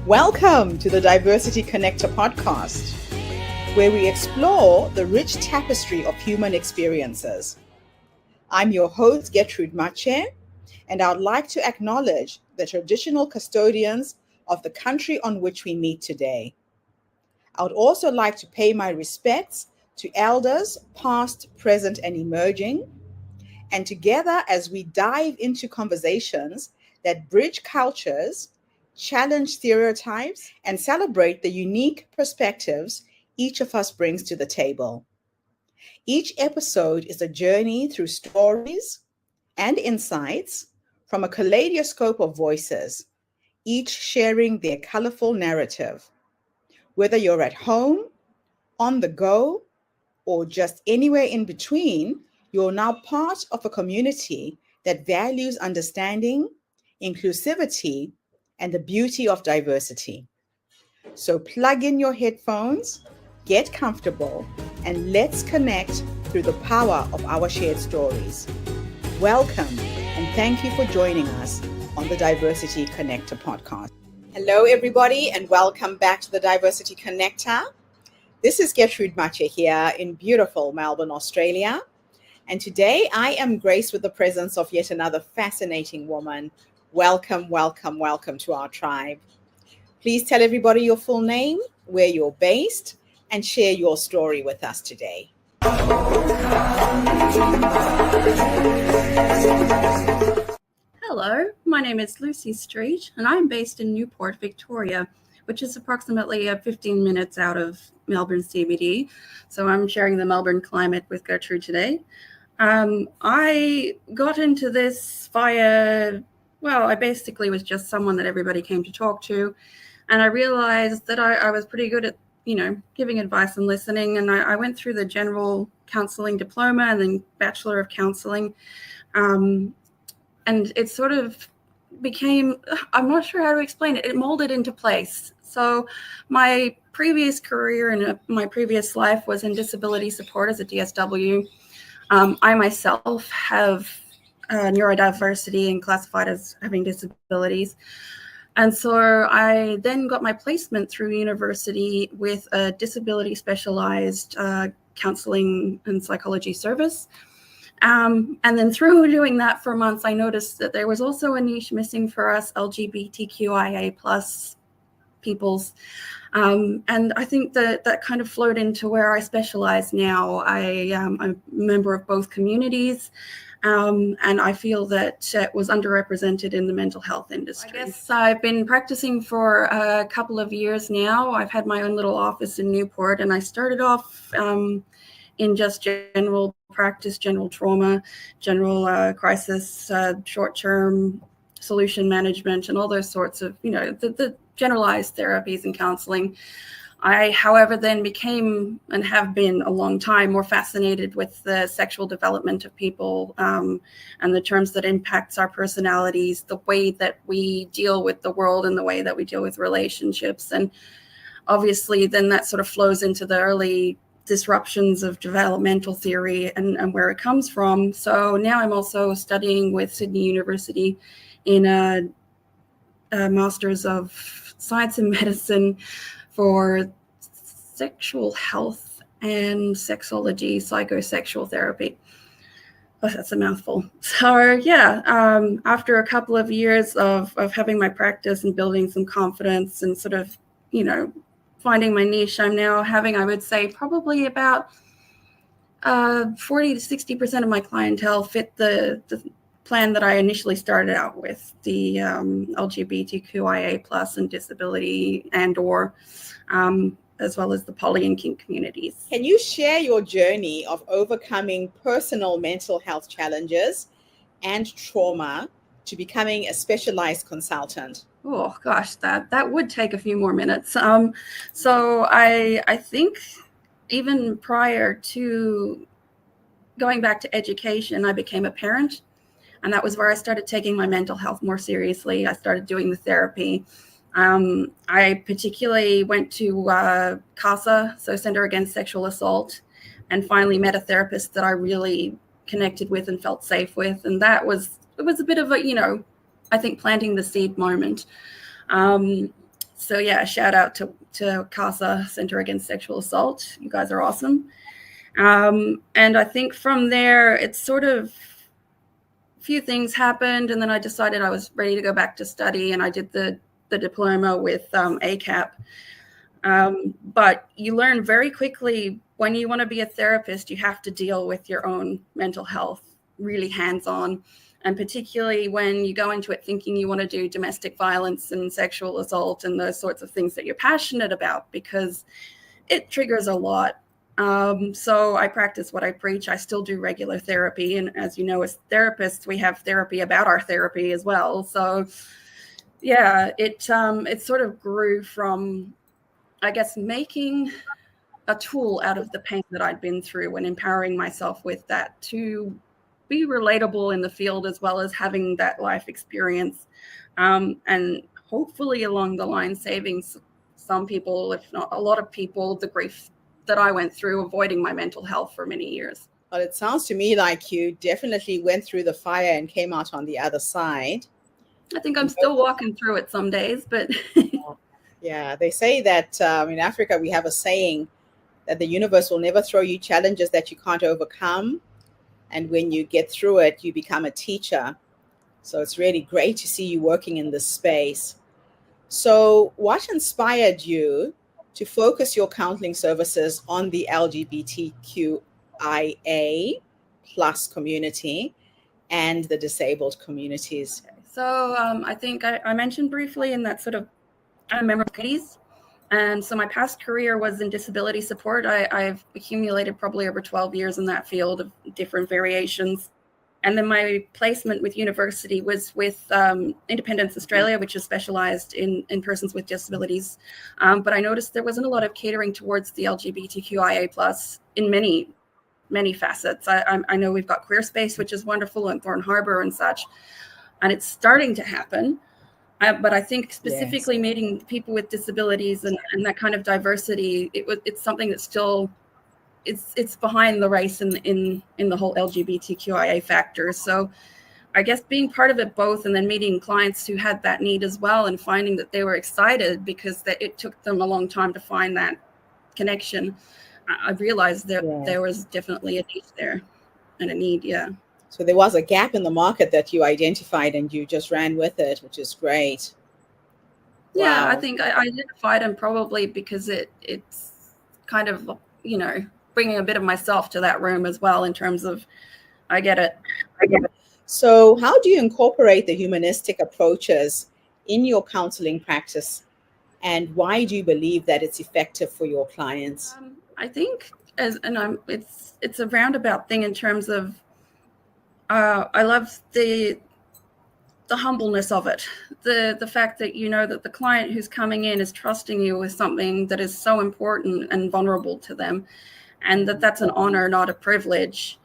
Welcome to the Diversity Connector podcast, where we explore the rich tapestry of human experiences. I'm your host, Gertrude Mache, and I'd like to acknowledge the traditional custodians of the country on which we meet today. I would also like to pay my respects to elders, past, present, and emerging, and together as we dive into conversations that bridge cultures, challenge stereotypes, and celebrate the unique perspectives each of us brings to the table. Each episode is a journey through stories and insights from a kaleidoscope of voices, each sharing their colorful narrative. Whether you're at home, on the go, or just anywhere in between, you're now part of a community that values understanding, inclusivity, and the beauty of diversity. So plug in your headphones, get comfortable, and let's connect through the power of our shared stories. Welcome, and thank you for joining us on the Diversity Connector podcast. Hello, everybody, and welcome back to the Diversity Connector. This is Gertrude Mache here in beautiful Melbourne, Australia. And today I am graced with the presence of yet another fascinating woman. Welcome, welcome, welcome to our tribe. Please tell everybody your full name, where you're based, and share your story with us today. Hello, my name is Lucy Street, and I'm based in Newport, Victoria, which is approximately 15 minutes out of Melbourne CBD. So I'm sharing the Melbourne climate with Gertrude today. I got into this via, I basically was just someone that everybody came to talk to. And I realized that I was pretty good at, giving advice and listening. And I went through the general counselling diploma and then Bachelor of Counselling. And it sort of became, I'm not sure how to explain it. It molded into place. So my previous career and my previous life was in disability support as a DSW. I myself have neurodiversity and classified as having disabilities. And so I then got my placement through university with a disability specialised counselling and psychology service. And then through doing that for months, I noticed that there was also a niche missing for us LGBTQIA plus peoples. And I think that kind of flowed into where I specialize now. I'm a member of both communities, and I feel that it was underrepresented in the mental health industry. I guess I've been practicing for a couple of years now. I've had my own little office in Newport, and I started off in just general practice, general trauma, general crisis, short-term solution management, and all those sorts of, the generalized therapies and counseling. I, however, then became and have been a long time more fascinated with the sexual development of people and the terms that impacts our personalities, the way that we deal with the world and the way that we deal with relationships. And obviously then that sort of flows into the early disruptions of developmental theory and where it comes from. So now I'm also studying with Sydney University in a Masters of Science in Medicine for sexual health and sexology, psychosexual therapy. Oh, that's a mouthful. So yeah, after a couple of years of having my practice and building some confidence and sort of, finding my niche, I'm now having, I would say, probably about 40 to 60% of my clientele fit the plan that I initially started out with, the LGBTQIA plus and disability and/or as well as the poly and kink communities. Can you share your journey of overcoming personal mental health challenges and trauma to becoming a specialized consultant? Oh gosh, that would take a few more minutes. So I think even prior to going back to education, I became a parent. And that was where I started taking my mental health more seriously. I started doing the therapy. I particularly went to CASA, so Center Against Sexual Assault, and finally met a therapist that I really connected with and felt safe with. And it was a bit of a, I think planting the seed moment. So yeah, shout out to CASA, Center Against Sexual Assault. You guys are awesome. And I think from there, it's sort of a few things happened, and then I decided I was ready to go back to study, and I did the diploma with ACAP. But you learn very quickly when you want to be a therapist, you have to deal with your own mental health, really hands-on. And particularly when you go into it thinking you want to do domestic violence and sexual assault and those sorts of things that you're passionate about, because it triggers a lot. So I practice what I preach. I still do regular therapy. And as you know, as therapists, we have therapy about our therapy as well. So yeah, it sort of grew from, I guess, making a tool out of the pain that I'd been through and empowering myself with that to be relatable in the field, as well as having that life experience, and hopefully along the line saving some people, if not a lot of people, the grief that I went through avoiding my mental health for many years. Well, it sounds to me like you definitely went through the fire and came out on the other side. I think I'm still walking through it some days, but yeah, they say that in Africa we have a saying that the universe will never throw you challenges that you can't overcome. And when you get through it, you become a teacher. So it's really great to see you working in this space. So what inspired you to focus your counseling services on the LGBTQIA plus community and the disabled communities? So I think I mentioned briefly in that sort of memories. And so my past career was in disability support. I've accumulated probably over 12 years in that field of different variations. And then my placement with university was with Independence Australia, which is specialised in persons with disabilities. But I noticed there wasn't a lot of catering towards the LGBTQIA plus in many facets. I know we've got Queer Space, which is wonderful, and Thorn Harbour and such. And it's starting to happen. But I think specifically meeting people with disabilities and that kind of diversity, it's something that's still, it's behind the race in the whole LGBTQIA factor. So I guess being part of it both, and then meeting clients who had that need as well, and finding that they were excited because it took them a long time to find that connection. I realized that there was definitely a niche there and a need. Yeah. So there was a gap in the market that you identified and you just ran with it, which is great. Yeah, wow. I think I identified them probably because it's kind of, bringing a bit of myself to that room as well in terms of, I get it. So how do you incorporate the humanistic approaches in your counseling practice, and why do you believe that it's effective for your clients? I think it's a roundabout thing in terms of, I love the humbleness of it, the fact that that the client who's coming in is trusting you with something that is so important and vulnerable to them, and that's an honor, not a privilege.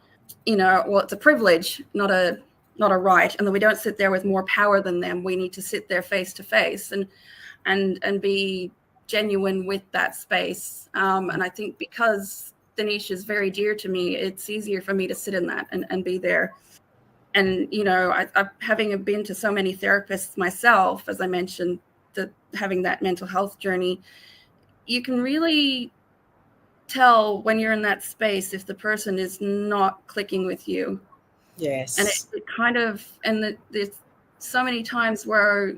Well, it's a privilege, not a right, and that we don't sit there with more power than them. We need to sit there face to face and be genuine with that space. And I think because the niche is very dear to me, it's easier for me to sit in that and be there. And, I having been to so many therapists myself, as I mentioned, having that mental health journey, you can really tell when you're in that space if the person is not clicking with you. Yes. And it kind of, and there's so many times where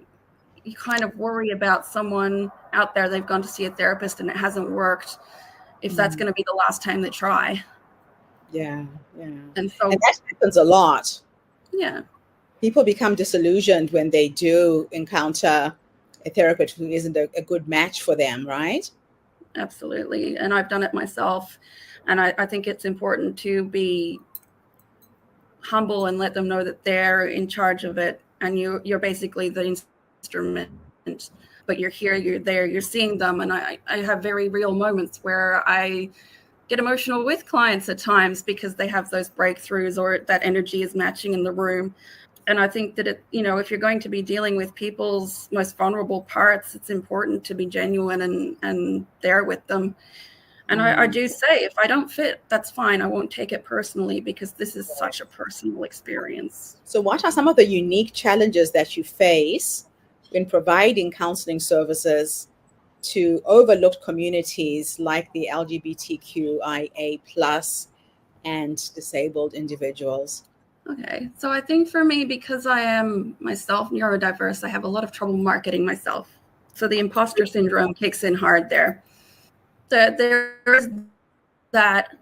you kind of worry about someone out there, they've gone to see a therapist and it hasn't worked, if that's going to be the last time they try. Yeah. And that happens a lot. Yeah. People become disillusioned when they do encounter a therapist who isn't a good match for them, right? Absolutely. And I've done it myself. And I think it's important to be humble and let them know that they're in charge of it. And you're basically the instrument, but you're here, you're there, you're seeing them. And I have very real moments where I get emotional with clients at times because they have those breakthroughs or that energy is matching in the room. And I think that if you're going to be dealing with people's most vulnerable parts, it's important to be genuine and there with them. And I do say, if I don't fit, that's fine. I won't take it personally because this is such a personal experience. So what are some of the unique challenges that you face in providing counseling services to overlooked communities like the LGBTQIA plus and disabled individuals? Okay, so I think for me, because I am myself neurodiverse, I have a lot of trouble marketing myself. So the imposter syndrome kicks in hard there. There's that,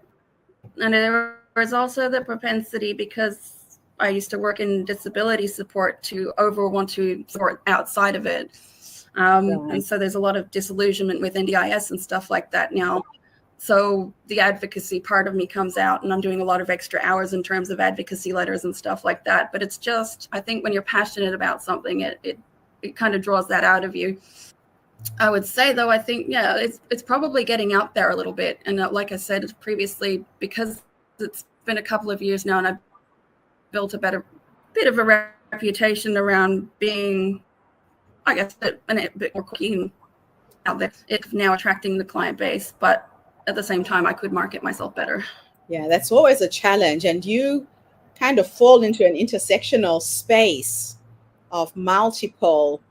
and there is also the propensity, because I used to work in disability support, to want to support outside of it. And so there's a lot of disillusionment with NDIS and stuff like that now. So the advocacy part of me comes out, and I'm doing a lot of extra hours in terms of advocacy letters and stuff like that. But it's just, I think when you're passionate about something, it kind of draws that out of you. I would say, though, I think, yeah, it's probably getting out there a little bit. And like I said previously, because it's been a couple of years now and I've built a bit of a reputation around being, I guess, a bit more keen out there. It's now attracting the client base, but at the same time, I could market myself better. Yeah, that's always a challenge. And you kind of fall into an intersectional space of multiple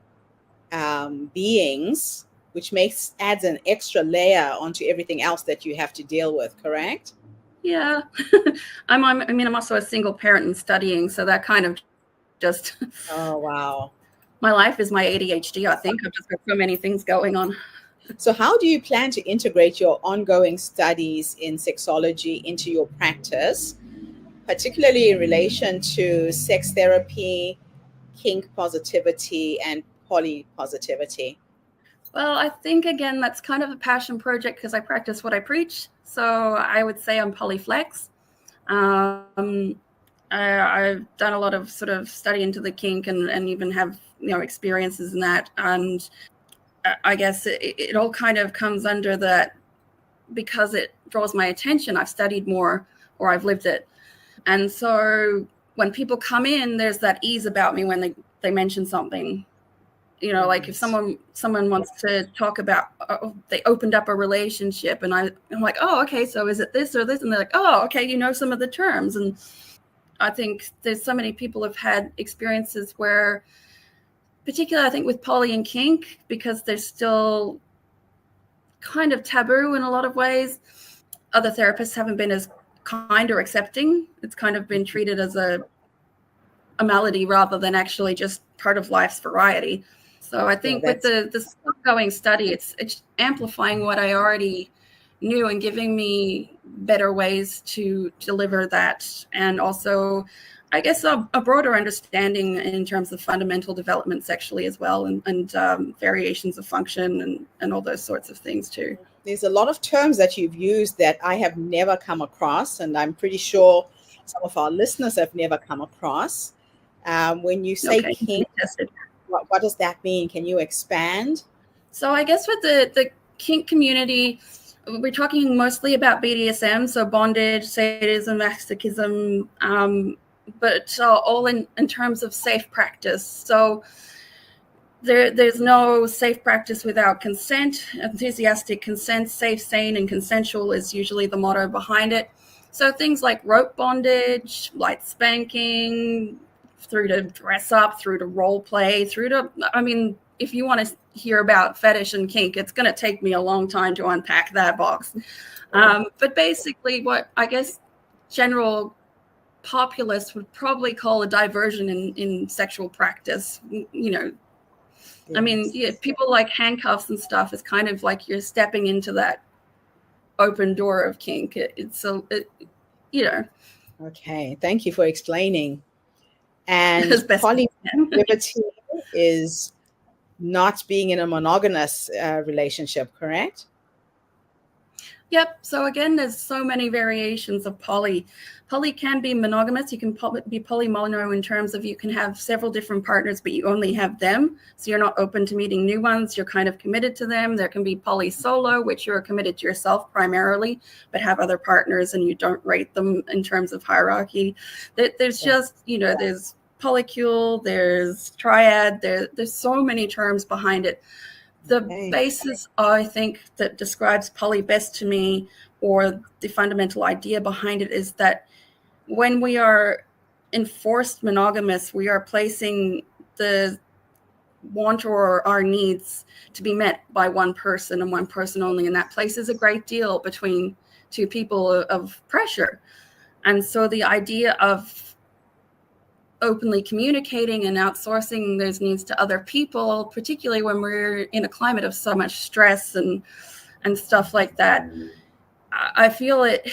beings, which adds an extra layer onto everything else that you have to deal with, correct? Yeah. I'm also a single parent and studying, so that kind of just... Oh, wow. My life is my ADHD, I think. I've just got so many things going on. So how do you plan to integrate your ongoing studies in sexology into your practice, particularly in relation to sex therapy, kink positivity, and polypositivity? Well, I think, again, that's kind of a passion project because I practice what I preach. So I would say I'm polyflex. I've done a lot of sort of study into the kink and even have, experiences in that. And I guess it all kind of comes under that, because it draws my attention. I've studied more, or I've lived it. And so when people come in, there's that ease about me when they mention something. Like if someone wants to talk about, they opened up a relationship, and I'm like, oh, okay, so is it this or this? And they're like, oh, okay, some of the terms. And I think there's so many people have had experiences where, particularly I think with poly and kink, because they're still kind of taboo in a lot of ways, other therapists haven't been as kind or accepting. It's kind of been treated as a malady rather than actually just part of life's variety. So I think with the ongoing study, it's amplifying what I already knew and giving me better ways to deliver that. And also, I guess, a broader understanding in terms of fundamental development sexually as well, and variations of function and all those sorts of things too. There's a lot of terms that you've used that I have never come across, and I'm pretty sure some of our listeners have never come across. When you say kink, what does that mean? Can you expand? So I guess with the kink community, we're talking mostly about BDSM, so bondage, sadism, masochism, but all in terms of safe practice. So there's no safe practice without consent. Enthusiastic consent, safe, sane, and consensual is usually the motto behind it. So things like rope bondage, light spanking, through to dress up, through to role play, if you want to hear about fetish and kink, it's going to take me a long time to unpack that box. But basically what I guess general populace would probably call a diversion in sexual practice. Yes. People like handcuffs and stuff is kind of like you're stepping into that open door of kink. Okay, thank you for explaining. And polyamorous is not being in a monogamous relationship, correct? Yep. So again, there's so many variations of poly. Poly can be monogamous. You can be polymono in terms of you can have several different partners, but you only have them. So you're not open to meeting new ones. You're kind of committed to them. There can be poly solo, which you're committed to yourself primarily, but have other partners and you don't rate them in terms of hierarchy. There's just, there's polycule, there's triad, there's so many terms behind it. The basis, I think, that describes poly best to me, or the fundamental idea behind it, is that when we are enforced monogamous, we are placing the want or our needs to be met by one person and one person only. And that places a great deal between two people of pressure. And so the idea of openly communicating and outsourcing those needs to other people, particularly when we're in a climate of so much stress and stuff like that, I feel it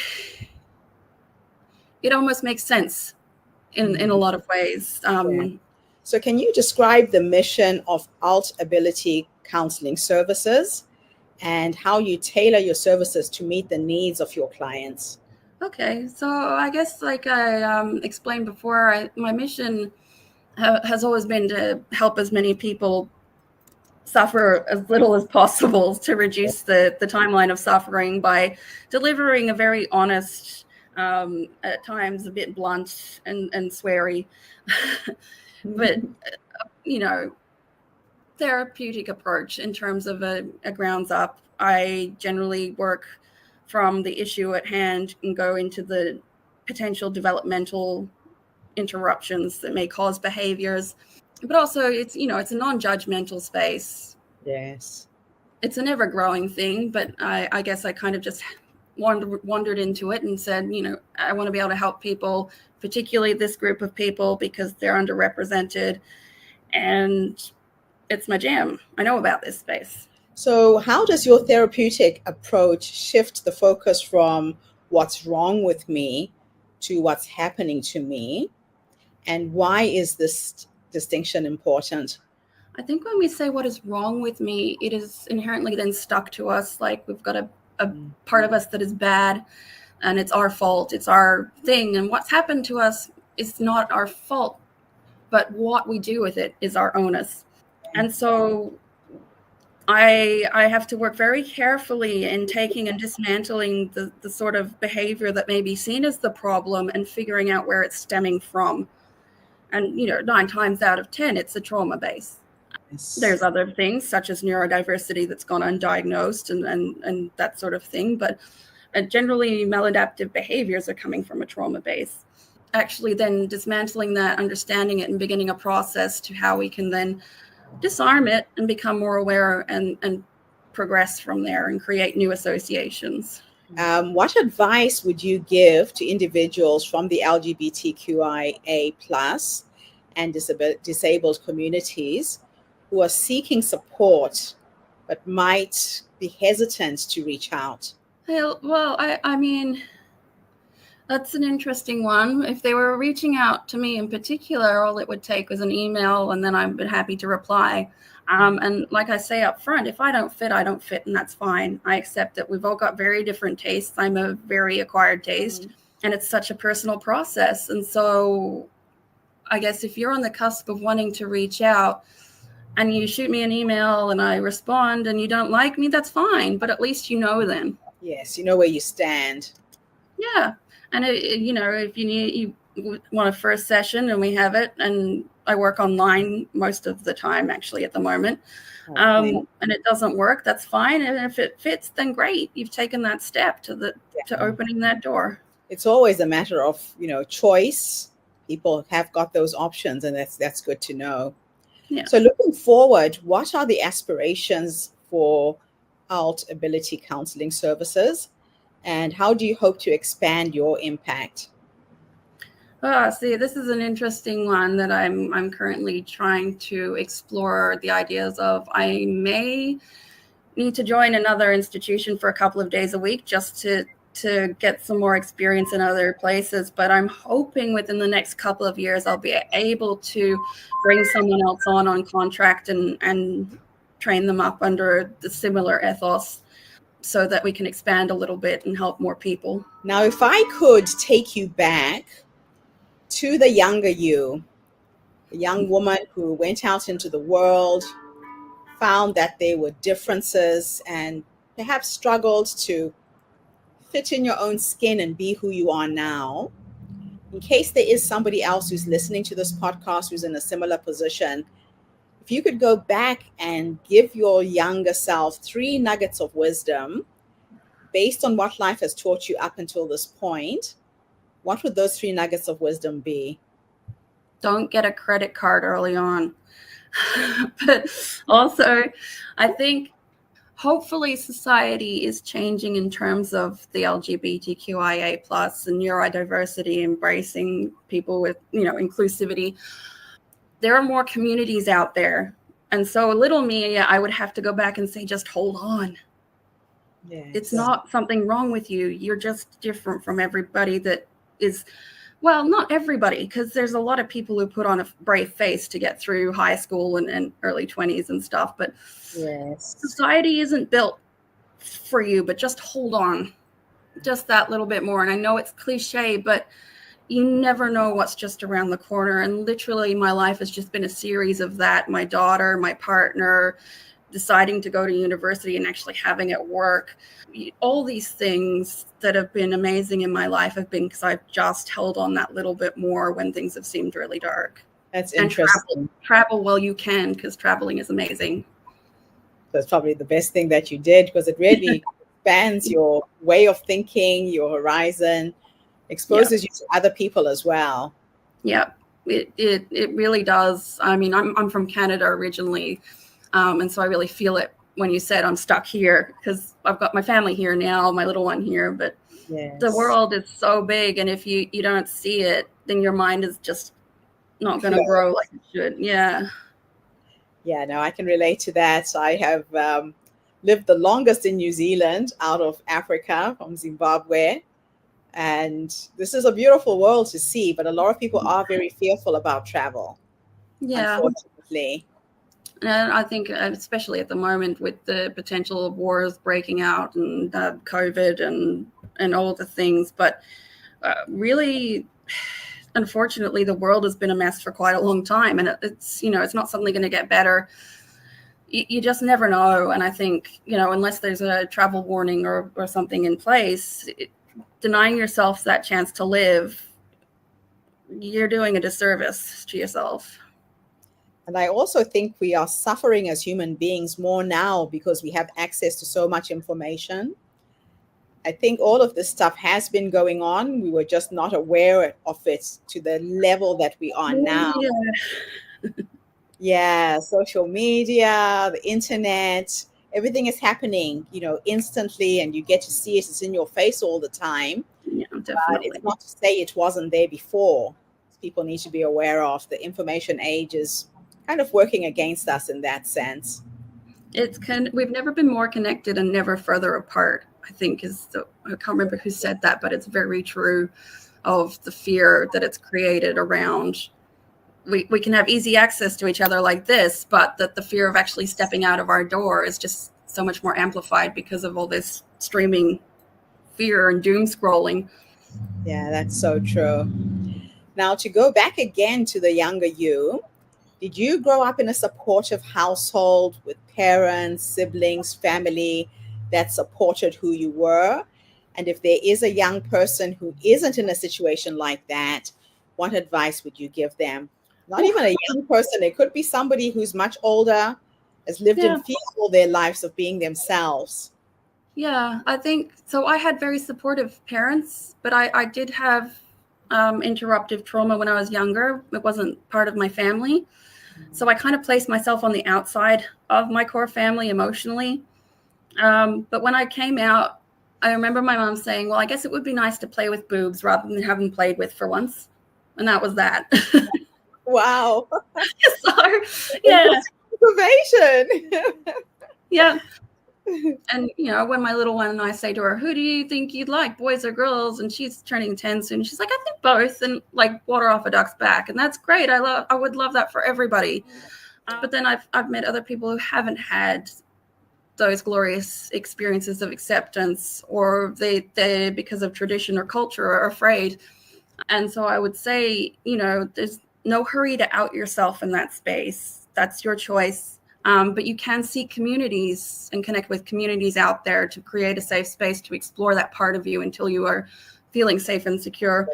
almost makes sense in a lot of ways. So can you describe the mission of AltAbility Counselling Services and how you tailor your services to meet the needs of your clients? Okay, so I guess like I explained before, my mission has always been to help as many people suffer as little as possible, to reduce the timeline of suffering by delivering a very honest, at times a bit blunt and sweary, but therapeutic approach in terms of a grounds up. I generally work from the issue at hand and go into the potential developmental interruptions that may cause behaviors. But also it's a non-judgmental space. Yes. It's an ever-growing thing, but I guess I kind of just wandered into it and said, I want to be able to help people, particularly this group of people, because they're underrepresented, and it's my jam. I know about this space. So how does your therapeutic approach shift the focus from what's wrong with me to what's happening to me? And why is this distinction important? I think when we say what is wrong with me, it is inherently then stuck to us. Like we've got a part of us that is bad and it's our fault. It's our thing. And what's happened to us is not our fault, but what we do with it is our onus. And so I have to work very carefully in taking and dismantling the sort of behavior that may be seen as the problem and figuring out where it's stemming from. And, 9 times out of 10, it's a trauma base. Yes. There's other things such as neurodiversity that's gone undiagnosed and that sort of thing. But generally, maladaptive behaviors are coming from a trauma base. Actually, then dismantling that, understanding it, and beginning a process to how we can then disarm it and become more aware and progress from there and create new associations. What advice would you give to individuals from the LGBTQIA plus and disabled communities who are seeking support but might be hesitant to reach out? Well, I mean, that's an interesting one. If they were reaching out to me in particular, all it would take was an email, and then I'd be happy to reply. And like I say up front, if I don't fit, I don't fit, and that's fine. I accept that we've all got very different tastes. I'm a very acquired taste, and it's such a personal process. And so I guess if you're on the cusp of wanting to reach out and you shoot me an email and I respond and you don't like me, that's fine. But at least you know then. Yes, you know where you stand. Yeah. And, if you want a first session and we have it, and I work online most of the time, actually, at the moment, and it doesn't work, that's fine. And if it fits, then great. You've taken that step to opening that door. It's always a matter of, choice. People have got those options, and that's good to know. Yeah. So looking forward, what are the aspirations for AltAbility Counselling Services? And how do you hope to expand your impact? See, this is an interesting one that I'm currently trying to explore the ideas of. I may need to join another institution for a couple of days a week just to get some more experience in other places. But I'm hoping within the next couple of years, I'll be able to bring someone else on contract and train them up under the similar ethos, so that we can expand a little bit and help more people. Now, if I could take you back to the younger you, the young woman who went out into the world, found that there were differences and perhaps struggled to fit in your own skin and be who you are now, in case there is somebody else who's listening to this podcast who's in a similar position, if you could go back and give your younger self 3 nuggets of wisdom based on what life has taught you up until this point, what would those 3 nuggets of wisdom be? Don't get a credit card early on. But also, I think hopefully society is changing in terms of the LGBTQIA plus and neurodiversity, embracing people with, inclusivity. There are more communities out there. And so little me, I would have to go back and say, just hold on. It's Yes. not something wrong with you. You're just different from everybody that is, well, not everybody, because there's a lot of people who put on a brave face to get through high school and early 20s and stuff. But Yes. society isn't built for you, but just hold on just that little bit more. And I know it's cliche, but you never know what's just around the corner. And literally my life has just been a series of that. My daughter, my partner, deciding to go to university and actually having it work. All these things that have been amazing in my life have been because I've just held on that little bit more when things have seemed really dark. That's And interesting. travel while you can, because traveling is amazing. That's probably the best thing that you did, because it really expands your way of thinking, your horizon, exposes you to other people as well. Yeah, it really does. I mean, I'm from Canada originally, and so I really feel it when you said I'm stuck here, because I've got my family here now, my little one here, but Yes. the world is so big, and if you don't see it, then your mind is just not going to grow like it should. Yeah. Yeah, no, I can relate to that. I have lived the longest in New Zealand out of Africa, from Zimbabwe. And this is a beautiful world to see, but a lot of people are very fearful about travel, Yeah. unfortunately. And I think, especially at the moment, with the potential of wars breaking out and COVID and all the things, but really, unfortunately, the world has been a mess for quite a long time, and it's not suddenly going to get better. You just never know. And I think, unless there's a travel warning or something in place, denying yourself that chance to live, you're doing a disservice to yourself. And I also think we are suffering as human beings more now because we have access to so much information. I think all of this stuff has been going on. We were just not aware of it to the level that we are now. Yeah, social media, the internet, everything is happening, instantly, and you get to see it. It's in your face all the time. Yeah, But definitely. it's not to say it wasn't there before. People need to be aware of the information age is kind of working against us in that sense. We've never been more connected and never further apart, I think I can't remember who said that, but it's very true, of the fear that it's created around. We can have easy access to each other like this, but that the fear of actually stepping out of our door is just so much more amplified because of all this streaming fear and doom scrolling. Yeah, that's so true. Now, to go back again to the younger you, did you grow up in a supportive household with parents, siblings, family that supported who you were? And if there is a young person who isn't in a situation like that, what advice would you give them? Not even a young person, it could be somebody who's much older, has lived in fear all their lives of being themselves. Yeah, I think so. I had very supportive parents, but I did have interruptive trauma when I was younger. It wasn't part of my family. So I kind of placed myself on the outside of my core family emotionally. But when I came out, I remember my mom saying, well, I guess it would be nice to play with boobs rather than having played with for once. And that was that. Wow. So, yeah. Motivation. Yeah. And, when my little one and I say to her, who do you think you'd like, boys or girls? And she's turning 10 soon. She's like, I think both. And like water off a duck's back. And that's great. I would love that for everybody. But then I've met other people who haven't had those glorious experiences of acceptance, or they because of tradition or culture are afraid. And so I would say, there's no hurry to out yourself in that space. That's your choice. But you can seek communities and connect with communities out there to create a safe space to explore that part of you until you are feeling safe and secure.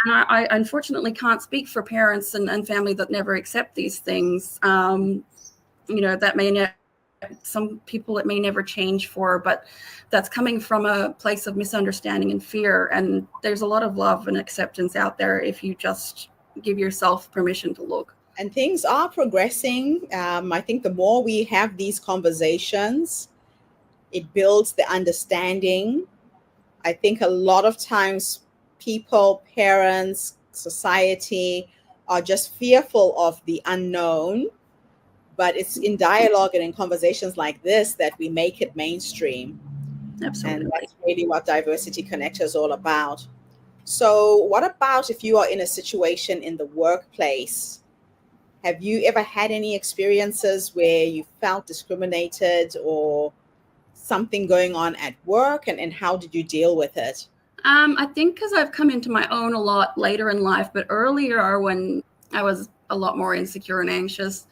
And I unfortunately can't speak for parents and family that never accept these things. That may some people it may never change for, but that's coming from a place of misunderstanding and fear. And there's a lot of love and acceptance out there if you just give yourself permission to look. And things are progressing. I think the more we have these conversations, it builds the understanding. I think a lot of times people, parents, society are just fearful of the unknown, but it's in dialogue and in conversations like this that we make it mainstream. And Absolutely. that's really what Diversity Connector is all about. So what about if you are in a situation in the workplace? Have you ever had any experiences where you felt discriminated or something going on at work, and how did you deal with it? I think because I've come into my own a lot later in life, but earlier when I was a lot more insecure and anxious,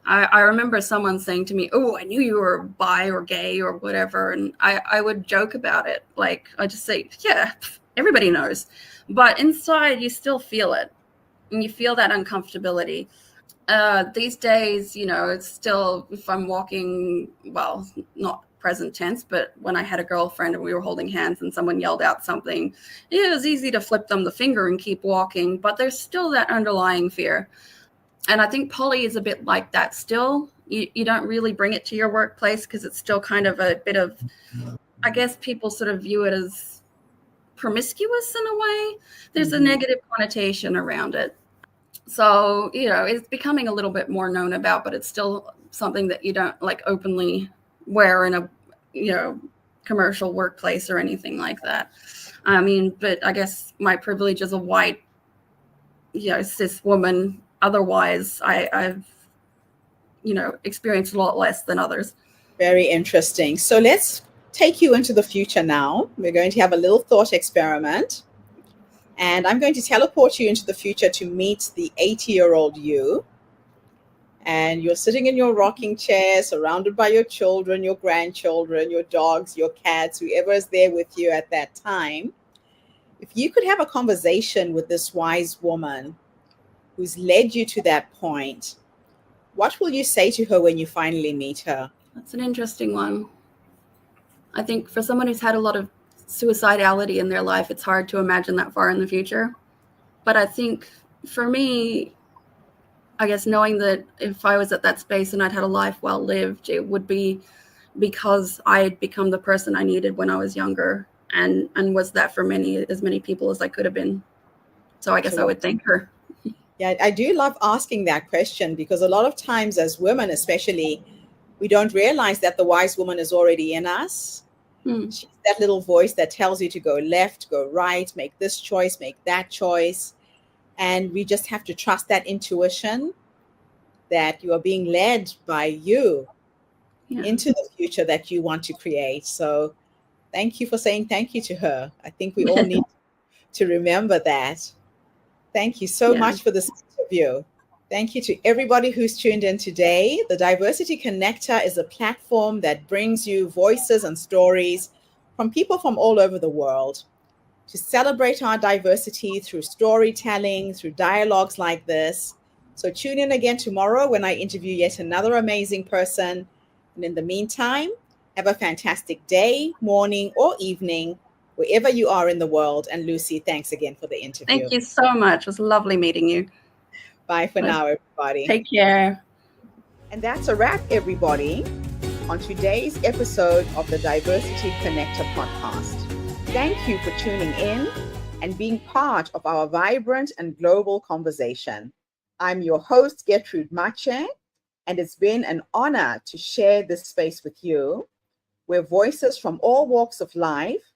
I remember someone saying to me, "Oh, I knew you were bi or gay or whatever," and I would joke about it. Like I just say, "Yeah, everybody knows," but inside you still feel it, and you feel that uncomfortability. These days, it's still, if I'm walking, well, not present tense, but when I had a girlfriend and we were holding hands and someone yelled out something, it was easy to flip them the finger and keep walking, but there's still that underlying fear. And I think poly is a bit like that still. You don't really bring it to your workplace because it's still kind of a bit of, I guess people sort of view it as promiscuous in a way. There's a negative connotation around it. So, it's becoming a little bit more known about, but it's still something that you don't like openly wear in a, commercial workplace or anything like that. I mean, but I guess my privilege as a white, cis woman, otherwise I've, experienced a lot less than others. Very interesting. So let's take you into the future now. We're going to have a little thought experiment. And I'm going to teleport you into the future to meet the 80-year-old you. And you're sitting in your rocking chair, surrounded by your children, your grandchildren, your dogs, your cats, whoever is there with you at that time. If you could have a conversation with this wise woman who's led you to that point, what will you say to her when you finally meet her? That's an interesting one. I think for someone who's had a lot of suicidality in their life, it's hard to imagine that far in the future. But I think for me, I guess knowing that if I was at that space and I'd had a life well lived, it would be because I had become the person I needed when I was younger, and was that for as many people as I could have been. So I guess I would thank her. Yeah, I do love asking that question because a lot of times as women, especially, we don't realize that the wise woman is already in us. She's that little voice that tells you to go left, go right, make this choice, make that choice. And we just have to trust that intuition that you are being led by you into the future that you want to create. So thank you for saying thank you to her. I think we all need to remember that. Thank you so much for this interview. Thank you to everybody who's tuned in today. The Diversity Connector is a platform that brings you voices and stories from people from all over the world to celebrate our diversity through storytelling, through dialogues like this. So tune in again tomorrow when I interview yet another amazing person. And in the meantime, have a fantastic day, morning, or evening, wherever you are in the world. And Lucy, thanks again for the interview. Thank you so much. It was lovely meeting you. Bye for now, everybody. Take care. And that's a wrap, everybody, on today's episode of the Diversity Connector podcast. Thank you for tuning in and being part of our vibrant and global conversation. I'm your host, Gertrude Mache, and it's been an honor to share this space with you, where voices from all walks of life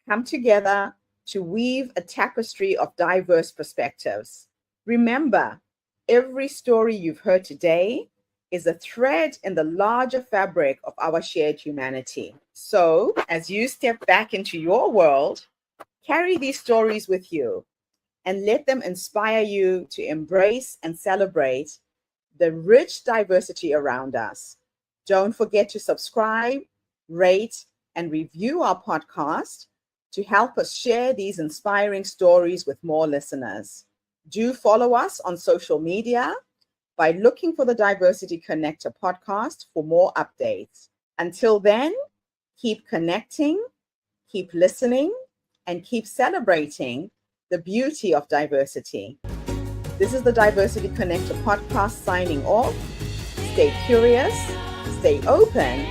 come together to weave a tapestry of diverse perspectives. Remember, every story you've heard today is a thread in the larger fabric of our shared humanity. So, as you step back into your world, carry these stories with you and let them inspire you to embrace and celebrate the rich diversity around us. Don't forget to subscribe, rate, and review our podcast to help us share these inspiring stories with more listeners. Do follow us on social media by looking for the Diversity Connector podcast for more updates. Until then, keep connecting, keep listening, and keep celebrating the beauty of diversity. This is the Diversity Connector podcast signing off. Stay curious, stay open,